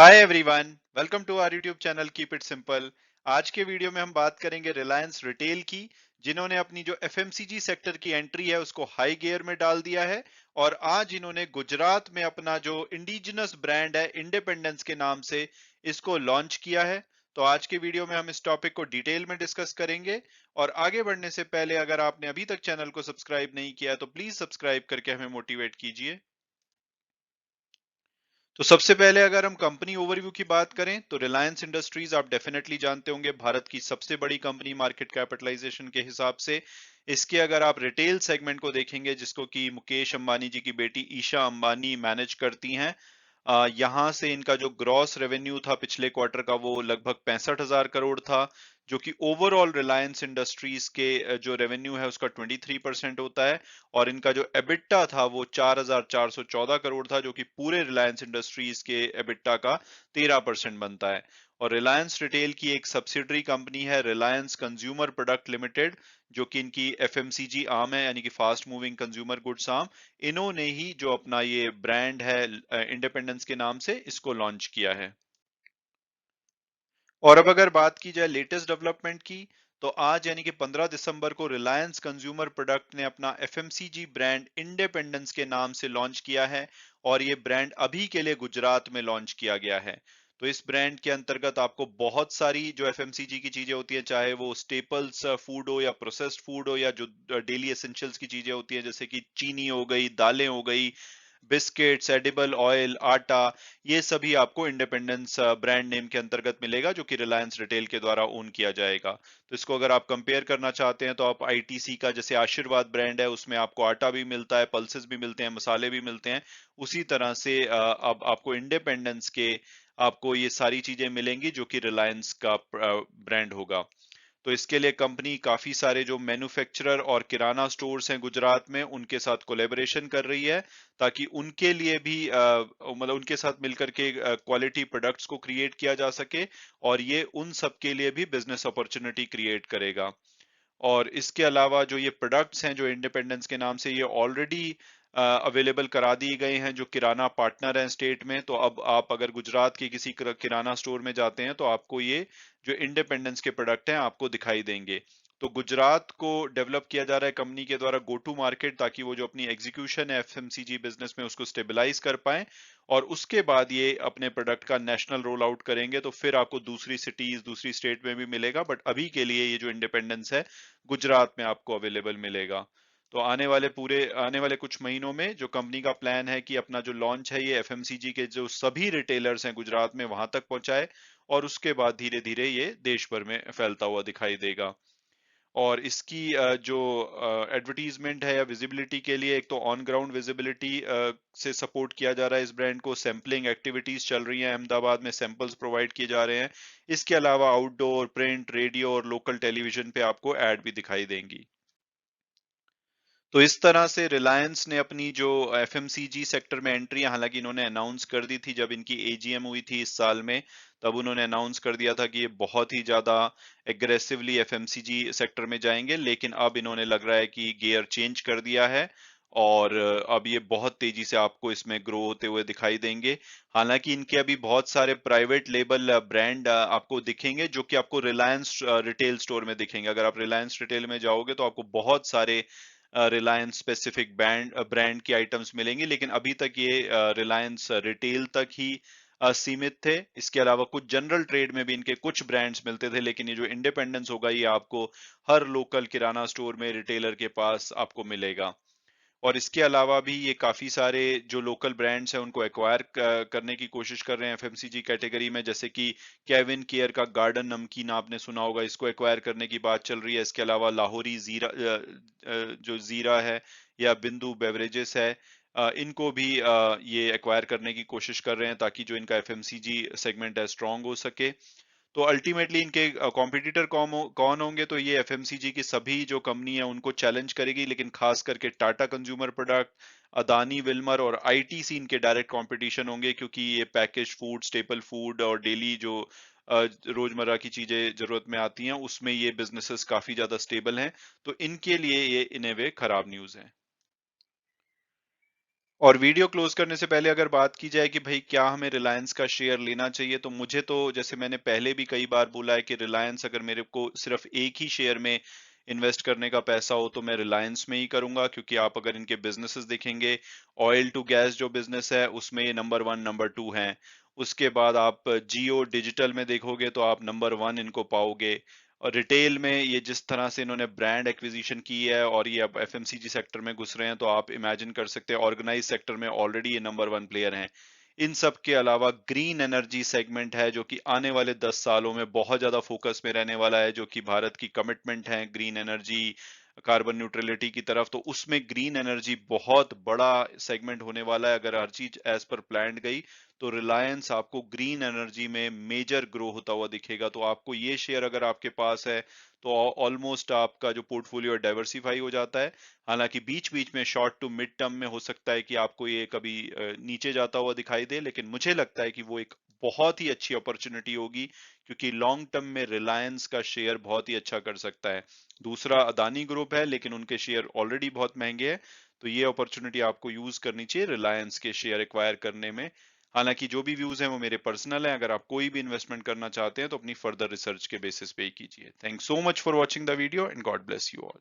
Hi everyone, welcome to our YouTube channel keep it simple. आज के video में हम बात करेंगे रिलायंस रिटेल की, जिन्होंने अपनी जो एफएमसीजी सेक्टर की एंट्री है उसको हाई गियर में डाल दिया है। और आज इन्होंने गुजरात में अपना जो इंडिजिनस ब्रांड है इंडिपेंडेंस के नाम से इसको लॉन्च किया है। तो आज के वीडियो में हम इस टॉपिक को डिटेल में डिस्कस करेंगे। और आगे बढ़ने से पहले अगर आपने अभी तक चैनल को सब्सक्राइब नहीं किया तो प्लीज सब्सक्राइब करके हमें मोटिवेट कीजिए। तो सबसे पहले अगर हम कंपनी ओवरव्यू की बात करें तो रिलायंस इंडस्ट्रीज आप डेफिनेटली जानते होंगे, भारत की सबसे बड़ी कंपनी मार्केट कैपिटलाइजेशन के हिसाब से। इसके अगर आप रिटेल सेगमेंट को देखेंगे, जिसको कि मुकेश अंबानी जी की बेटी ईशा अंबानी मैनेज करती हैं, यहाँ से इनका जो ग्रॉस रेवेन्यू था पिछले क्वार्टर का वो लगभग 65,000 करोड़ था, जो कि ओवरऑल रिलायंस इंडस्ट्रीज के जो रेवेन्यू है उसका 23% होता है। और इनका जो एबिट्टा था वो 4,414 करोड़ था, जो कि पूरे रिलायंस इंडस्ट्रीज के एबिट्टा का 13% बनता है। और रिलायंस रिटेल की एक सब्सिडरी कंपनी है रिलायंस कंज्यूमर प्रोडक्ट लिमिटेड, जो कि इनकी एफएमसीजी आर्म है, यानी कि fast moving consumer goods arm. इन्होंने ही जो अपना ये ब्रांड है इंडिपेंडेंस के नाम से इसको लॉन्च किया है। और अब अगर बात की जाए लेटेस्ट डेवलपमेंट की, तो आज यानी कि 15 दिसंबर को रिलायंस कंज्यूमर प्रोडक्ट ने अपना एफएमसीजी ब्रांड इंडिपेंडेंस के नाम से लॉन्च किया है। और ये ब्रांड अभी के लिए गुजरात में लॉन्च किया गया है। तो इस ब्रांड के अंतर्गत आपको बहुत सारी जो एफएमसीजी की चीजें होती है, चाहे वो स्टेपल्स फूड हो या प्रोसेस्ड फूड हो या जो डेली एसेंशियल्स की चीजें होती है, जैसे कि चीनी हो गई, दालें हो गई, बिस्किट्स, एडिबल ऑयल, आटा, ये सभी आपको इंडिपेंडेंस ब्रांड नेम के अंतर्गत मिलेगा, जो कि रिलायंस रिटेल के द्वारा ओन किया जाएगा। तो इसको अगर आप कंपेयर करना चाहते हैं तो आप आईटीसी का जैसे आशीर्वाद ब्रांड है, उसमें आपको आटा भी मिलता है, पल्सेस भी मिलते हैं, मसाले भी मिलते हैं। उसी तरह से अब आपको इंडिपेंडेंस के आपको ये सारी चीजें मिलेंगी, जो कि रिलायंस का ब्रांड होगा। तो इसके लिए कंपनी काफी सारे जो मैन्युफैक्चरर और किराना स्टोर्स हैं गुजरात में, उनके साथ कोलैबोरेशन कर रही है, ताकि उनके लिए भी मतलब उनके साथ मिलकर के क्वालिटी प्रोडक्ट्स को क्रिएट किया जा सके। और ये उन सब के लिए भी बिजनेस अपॉर्चुनिटी क्रिएट करेगा। और इसके अलावा जो ये प्रोडक्ट्स हैं जो इंडिपेंडेंस के नाम से ये ऑलरेडी अवेलेबल करा दिए गए हैं जो किराना पार्टनर हैं स्टेट में। तो अब आप अगर गुजरात के किसी किराना स्टोर में जाते हैं तो आपको ये जो इंडिपेंडेंस के प्रोडक्ट हैं आपको दिखाई देंगे। तो गुजरात को डेवलप किया जा रहा है कंपनी के द्वारा गो टू मार्केट, ताकि वो जो अपनी एग्जीक्यूशन है एफएमसीजी बिजनेस में उसको स्टेबलाइज कर पाए। और उसके बाद ये अपने प्रोडक्ट का नेशनल रोल आउट करेंगे, तो फिर आपको दूसरी सिटीज दूसरी स्टेट में भी मिलेगा, बट अभी के लिए ये जो इंडिपेंडेंस है गुजरात में आपको अवेलेबल मिलेगा। तो आने वाले कुछ महीनों में जो कंपनी का प्लान है कि अपना जो लॉन्च है ये एफएमसीजी के जो सभी रिटेलर्स हैं गुजरात में वहां तक पहुंचाए। और उसके बाद धीरे धीरे ये देश भर में फैलता हुआ दिखाई देगा। और इसकी जो एडवर्टीजमेंट है या विजिबिलिटी के लिए, एक तो ऑन ग्राउंड विजिबिलिटी से सपोर्ट किया जा रहा है इस ब्रांड को, सैम्पलिंग एक्टिविटीज चल रही हैं, अहमदाबाद में सैंपल्स प्रोवाइड किए जा रहे हैं। इसके अलावा आउटडोर, प्रिंट, रेडियो और लोकल टेलीविजन पे आपको ऐड भी दिखाई देंगी। तो इस तरह से रिलायंस ने अपनी जो एफएमसीजी सेक्टर में एंट्री, हालांकि इन्होंने अनाउंस कर दी थी जब इनकी एजीएम हुई थी इस साल में, तब उन्होंने अनाउंस कर दिया था कि ये बहुत ही ज्यादा एग्रेसिवली एफएमसीजी सेक्टर में जाएंगे, लेकिन अब इन्होंने लग रहा है कि गियर चेंज कर दिया है। और अब ये बहुत तेजी से आपको इसमें ग्रो होते हुए दिखाई देंगे। हालांकि इनके अभी बहुत सारे प्राइवेट लेबल ब्रांड आपको दिखेंगे, जो कि आपको रिलायंस रिटेल स्टोर में दिखेंगे। अगर आप रिलायंस रिटेल में जाओगे तो आपको बहुत सारे रिलायंस स्पेसिफिक ब्रांड की आइटम्स मिलेंगी, लेकिन अभी तक ये रिलायंस रिटेल तक ही सीमित थे। इसके अलावा कुछ जनरल ट्रेड में भी इनके कुछ ब्रांड्स मिलते थे, लेकिन ये जो इंडिपेंडेंस होगा ये आपको हर लोकल किराना स्टोर में रिटेलर के पास आपको मिलेगा। और इसके अलावा भी ये काफी सारे जो लोकल ब्रांड्स हैं उनको एक्वायर करने की कोशिश कर रहे हैं एफएमसीजी कैटेगरी में, जैसे कि केविन केयर का गार्डन नमकीन आपने सुना होगा, इसको एक्वायर करने की बात चल रही है। इसके अलावा लाहौरी जीरा जो जीरा है या बिंदु बेवरेजेस है, इनको भी ये एक्वायर करने की कोशिश कर रहे हैं, ताकि जो इनका एफएमसीजी सेगमेंट है स्ट्रांग हो सके। तो अल्टीमेटली इनके कॉम्पिटिटर कौन होंगे, तो ये एफएमसीजी की सभी जो कंपनी है उनको चैलेंज करेगी, लेकिन खास करके Tata consumer product, Adani Wilmer और आईटीसी इनके डायरेक्ट कंपटीशन होंगे, क्योंकि ये पैकेज फूड, स्टेपल फूड और डेली जो रोजमर्रा की चीजें जरूरत में आती हैं उसमें ये बिजनेसेस काफी ज्यादा स्टेबल हैं। तो इनके लिए ये इन ए वे खराब न्यूज है। और वीडियो क्लोज करने से पहले अगर बात की जाए कि भाई क्या हमें रिलायंस का शेयर लेना चाहिए, तो मुझे तो जैसे मैंने पहले भी कई बार बोला है कि रिलायंस अगर मेरे को सिर्फ एक ही शेयर में इन्वेस्ट करने का पैसा हो तो मैं रिलायंस में ही करूंगा, क्योंकि आप अगर इनके बिजनेसेस देखेंगे, ऑयल टू गैस जो बिजनेस है उसमें ये नंबर वन नंबर टू हैं। उसके बाद आप जियो डिजिटल में देखोगे तो आप नंबर वन इनको पाओगे। और रिटेल में ये जिस तरह से इन्होंने ब्रांड एक्विजिशन की है और ये अब एफएमसीजी सेक्टर में घुस रहे हैं, तो आप इमेजिन कर सकते हैं ऑर्गेनाइज सेक्टर में ऑलरेडी ये नंबर वन प्लेयर हैं। इन सब के अलावा ग्रीन एनर्जी सेगमेंट है जो कि आने वाले 10 सालों में बहुत ज्यादा फोकस में रहने वाला है, जो कि भारत की कमिटमेंट है ग्रीन एनर्जी, कार्बन न्यूट्रलिटी की तरफ। तो उसमें ग्रीन एनर्जी बहुत बड़ा सेगमेंट होने वाला है। अगर हर चीज एज पर प्लान गई तो रिलायंस आपको ग्रीन एनर्जी में मेजर ग्रो होता हुआ दिखेगा। तो आपको ये शेयर अगर आपके पास है तो ऑलमोस्ट आपका जो पोर्टफोलियो डाइवर्सिफाई हो जाता है। हालांकि बीच बीच में शॉर्ट टू मिड टर्म में हो सकता है कि आपको ये कभी नीचे जाता हुआ दिखाई दे, लेकिन मुझे लगता है कि वो एक बहुत ही अच्छी अपॉर्चुनिटी होगी, क्योंकि लॉन्ग टर्म में रिलायंस का शेयर बहुत ही अच्छा कर सकता है। दूसरा अदानी ग्रुप है, लेकिन उनके शेयर ऑलरेडी बहुत महंगे हैं। तो ये अपॉर्चुनिटी आपको यूज करनी चाहिए रिलायंस के शेयर एक्वायर करने में। हालांकि जो भी व्यूज हैं वो मेरे पर्सनल हैं, अगर आप कोई भी इन्वेस्टमेंट करना चाहते हैं तो अपनी फर्दर रिसर्च के बेसिस पे ही कीजिए। Thanks so much for watching the video and God bless you all.